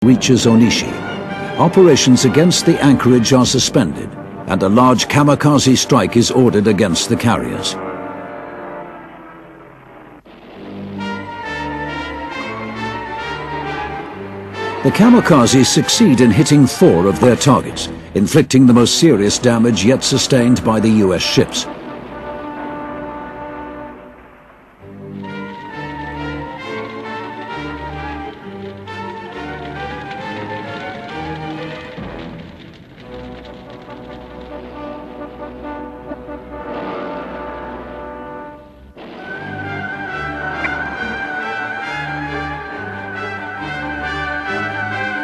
reaches Onishi. Operations against the anchorage are suspended, and a large kamikaze strike is ordered against the carriers. The kamikazes succeed in hitting 4 of their targets, inflicting the most serious damage yet sustained by the US ships.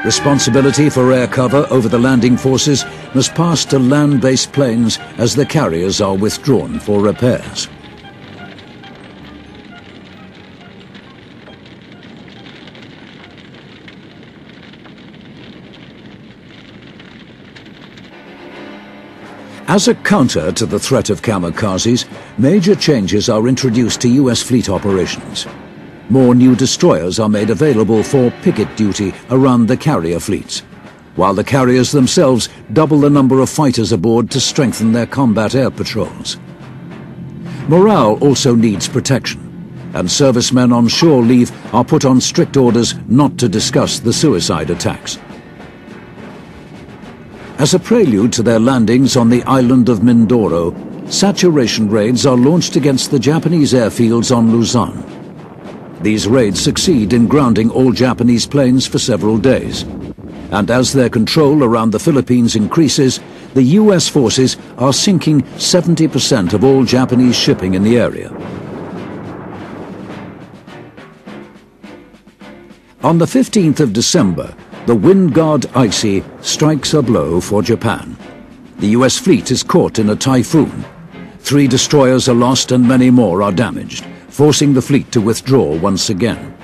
Responsibility for air cover over the landing forces must pass to land-based planes as the carriers are withdrawn for repairs. As a counter to the threat of kamikazes, major changes are introduced to US fleet operations. More new destroyers are made available for picket duty around the carrier fleets, while the carriers themselves double the number of fighters aboard to strengthen their combat air patrols. Morale also needs protection, and servicemen on shore leave are put on strict orders not to discuss the suicide attacks. As a prelude to their landings on the island of Mindoro, saturation raids are launched against the Japanese airfields on Luzon. These raids succeed in grounding all Japanese planes for several days. And as their control around the Philippines increases, the US forces are sinking 70% of all Japanese shipping in the area. On the 15th of December, the wind guard Icy strikes a blow for Japan. The US fleet is caught in a typhoon. 3 destroyers are lost and many more are damaged, forcing the fleet to withdraw once again.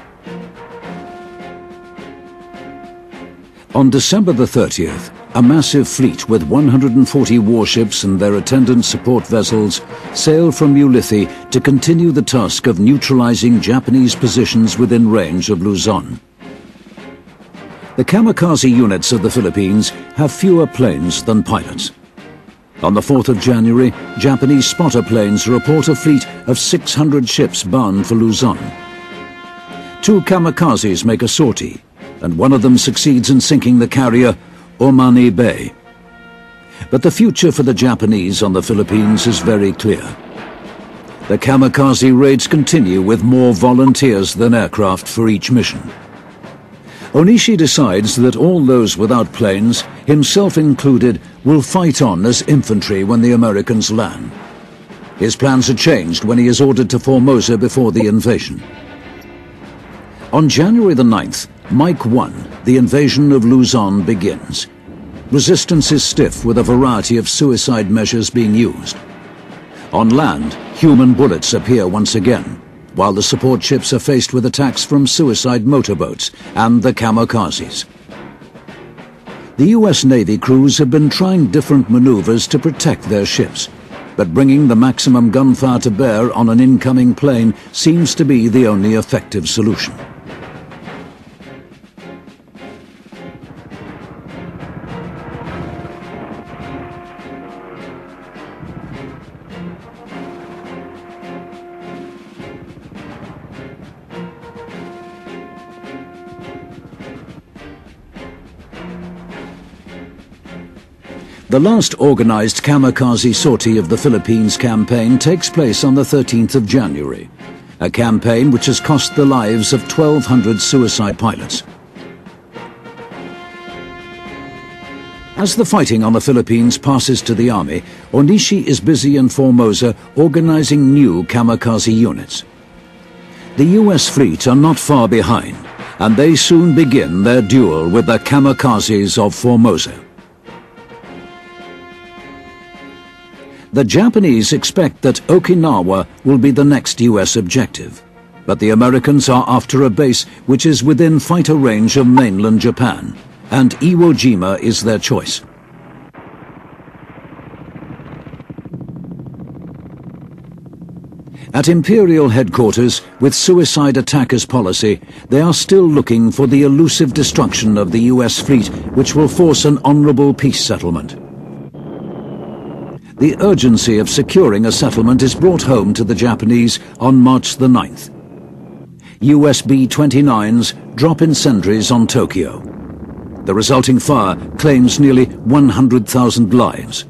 On December the 30th, a massive fleet with 140 warships and their attendant support vessels sailed from Ulithi to continue the task of neutralizing Japanese positions within range of Luzon. The kamikaze units of the Philippines have fewer planes than pilots. On the 4th of January, Japanese spotter planes report a fleet of 600 ships bound for Luzon. 2 kamikazes make a sortie, and one of them succeeds in sinking the carrier Omani Bay. But the future for the Japanese on the Philippines is very clear. The kamikaze raids continue with more volunteers than aircraft for each mission. Onishi decides that all those without planes, himself included, will fight on as infantry when the Americans land. His plans are changed when he is ordered to Formosa before the invasion. On January the 9th, Mike 1, the invasion of Luzon begins. Resistance is stiff with a variety of suicide measures being used. On land, human bullets appear once again, while the support ships are faced with attacks from suicide motorboats and the kamikazes. The US Navy crews have been trying different maneuvers to protect their ships, but bringing the maximum gunfire to bear on an incoming plane seems to be the only effective solution. The last organized kamikaze sortie of the Philippines campaign takes place on the 13th of January, a campaign which has cost the lives of 1,200 suicide pilots. As the fighting on the Philippines passes to the army, Onishi is busy in Formosa organizing new kamikaze units. The US fleet are not far behind, and they soon begin their duel with the kamikazes of Formosa. The Japanese expect that Okinawa will be the next US objective, but the Americans are after a base which is within fighter range of mainland Japan, and Iwo Jima is their choice. At Imperial headquarters, with suicide attackers policy, they are still looking for the elusive destruction of the US fleet, which will force an honorable peace settlement. The urgency of securing a settlement is brought home to the Japanese on March the 9th. US B-29s drop in sentries on Tokyo. The resulting fire claims nearly 100,000 lives.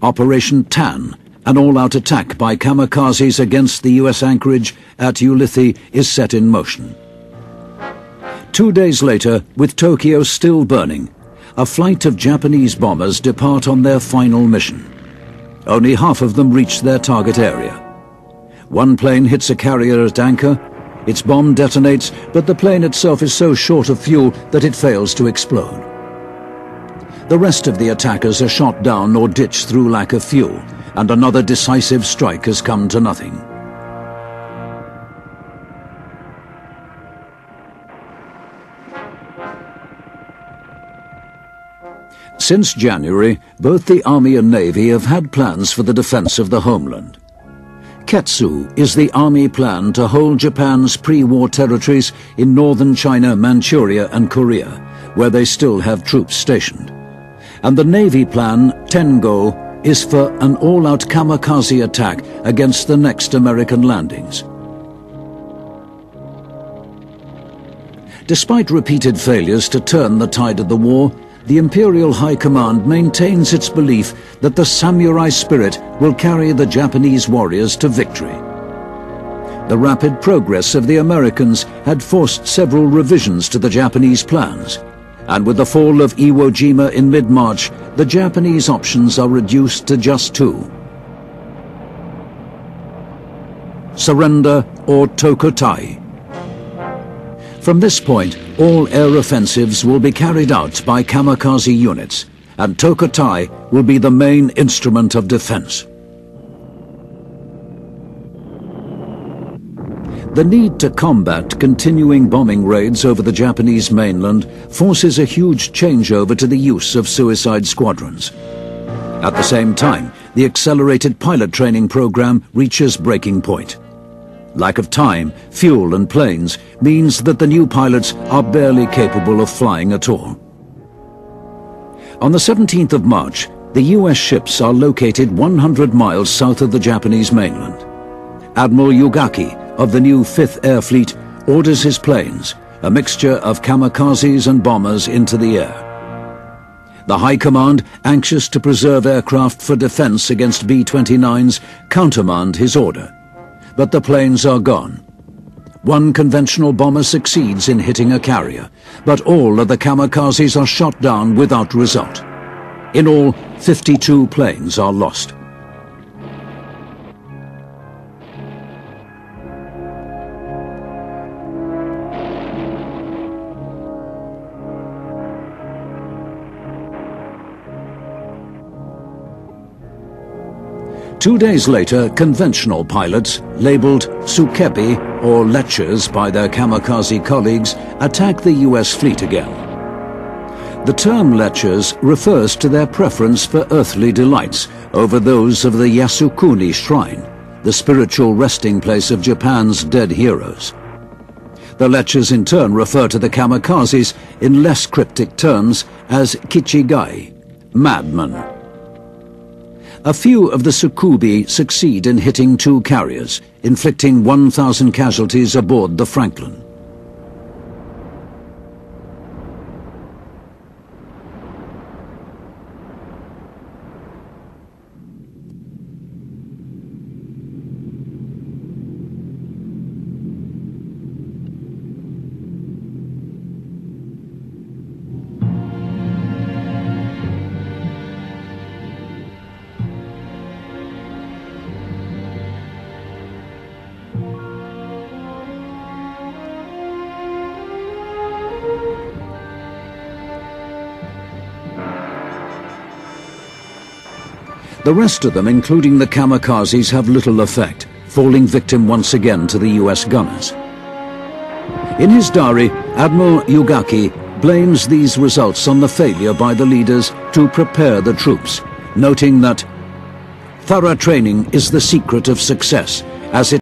Operation Tan, an all-out attack by kamikazes against the US anchorage at Ulithi, is set in motion. 2 days later, with Tokyo still burning, a flight of Japanese bombers depart on their final mission. Only half of them reach their target area. One plane hits a carrier at anchor. Its bomb detonates, but the plane itself is so short of fuel that it fails to explode. The rest of the attackers are shot down or ditched through lack of fuel, and another decisive strike has come to nothing. Since January, both the Army and Navy have had plans for the defense of the homeland. Ketsu is the Army plan to hold Japan's pre-war territories in northern China, Manchuria and Korea, where they still have troops stationed. And the Navy plan, Tengo, is for an all-out kamikaze attack against the next American landings. Despite repeated failures to turn the tide of the war, the Imperial High Command maintains its belief that the samurai spirit will carry the Japanese warriors to victory. The rapid progress of the Americans had forced several revisions to the Japanese plans, and with the fall of Iwo Jima in mid-March, the Japanese options are reduced to just two: surrender or Tokutai. From this point, all air offensives will be carried out by kamikaze units, and Tokutai will be the main instrument of defense. The need to combat continuing bombing raids over the Japanese mainland forces a huge changeover to the use of suicide squadrons. At the same time, the accelerated pilot training program reaches breaking point. Lack of time, fuel and planes means that the new pilots are barely capable of flying at all. On the 17th of March, the US ships are located 100 miles south of the Japanese mainland. Admiral Yugaki of the new 5th Air Fleet orders his planes, a mixture of kamikazes and bombers, into the air. The High Command, anxious to preserve aircraft for defense against B-29s, countermand his order. But the planes are gone. One conventional bomber succeeds in hitting a carrier, but all of the kamikazes are shot down without result. In all, 52 planes are lost. Two days later, conventional pilots, labeled Sukebi or lechers by their kamikaze colleagues, attack the US fleet again. The term lechers refers to their preference for earthly delights over those of the Yasukuni Shrine, the spiritual resting place of Japan's dead heroes. The lechers in turn refer to the kamikazes in less cryptic terms as Kichigai, madmen. A few of the Tsukubi succeed in hitting two carriers, inflicting 1,000 casualties aboard the Franklin. The rest of them, including the kamikazes, have little effect, falling victim once again to the US gunners. In his diary, Admiral Yugaki blames these results on the failure by the leaders to prepare the troops, noting that Thorough training is the secret of success, as it